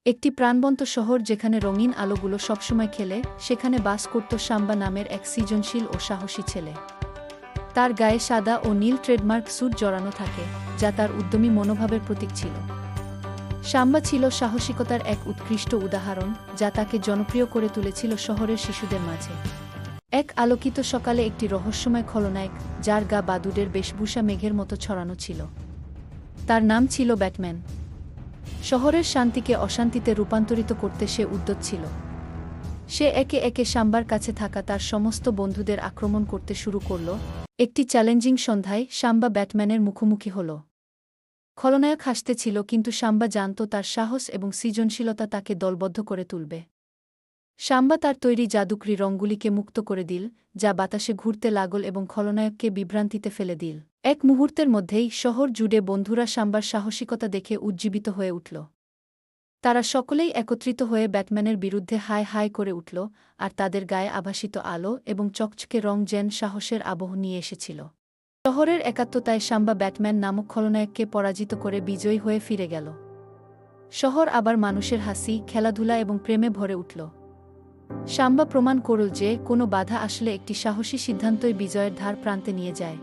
একটি প্রাণবন্ত শহর যেখানে রঙিন আলোগুলো সবসময় খেলে, সেখানে বাস করত সাম্বা নামের এক সৃজনশীল ও সাহসী ছেলে। তার গায়ে সাদা ও নীল ট্রেডমার্ক স্যুট জড়ানো থাকে, যা তার উদ্যমী মনোভাবের প্রতীক ছিল। সাম্বা ছিল সাহসিকতার এক উৎকৃষ্ট উদাহরণ, যা তাকে জনপ্রিয় করে তুলেছিল শহরের শিশুদের মাঝে। এক আলোকিত সকালে একটি রহস্যময় খলনায়ক, যার গা বাদুড়ের বেশভূষা মেঘের মতো ছড়ানো ছিল। তার নাম ছিল ব্যাটম্যান। শহরের শান্তিকে অশান্তিতে রূপান্তরিত করতে সে উদ্যত ছিল। সে একে একে সাম্বার কাছে থাকা তার সমস্ত বন্ধুদের আক্রমণ করতে শুরু করল। একটি চ্যালেঞ্জিং সন্ধ্যায় সাম্বা ব্যাটম্যানের মুখোমুখি হল। খলনায়ক হাসতে ছিল, কিন্তু সাম্বা জানত তার সাহস এবং সৃজনশীলতা তাকে দলবদ্ধ করে তুলবে। সাম্বা তার তৈরি জাদুকরি রঙগুলিকে মুক্ত করে দিল, যা বাতাসে ঘুরতে লাগল এবং খলনায়ককে বিভ্রান্তিতে ফেলে দিল। এক মুহূর্তের মধ্যেই শহর জুড়ে বন্ধুরা সাম্বার সাহসিকতা দেখে উজ্জীবিত হয়ে উঠল। তারা সকলেই একত্রিত হয়ে ব্যাটম্যানের বিরুদ্ধে হায় হায় করে উঠল, আর তাদের গায়ে আভাসিত আলো এবং চকচকে রং যেন সাহসের আবহ নিয়ে এসেছিল। শহরের একাত্মতায় সাম্বা ব্যাটম্যান নামক খলনায়ককে পরাজিত করে বিজয়ী হয়ে ফিরে গেল। শহর আবার মানুষের হাসি, খেলাধুলা এবং প্রেমে ভরে উঠল। সাম্বা প্রমাণ করল যে কোনো বাধা আসলে একটি সাহসী সিদ্ধান্তই বিজয়ের ধার প্রান্তে নিয়ে যায়।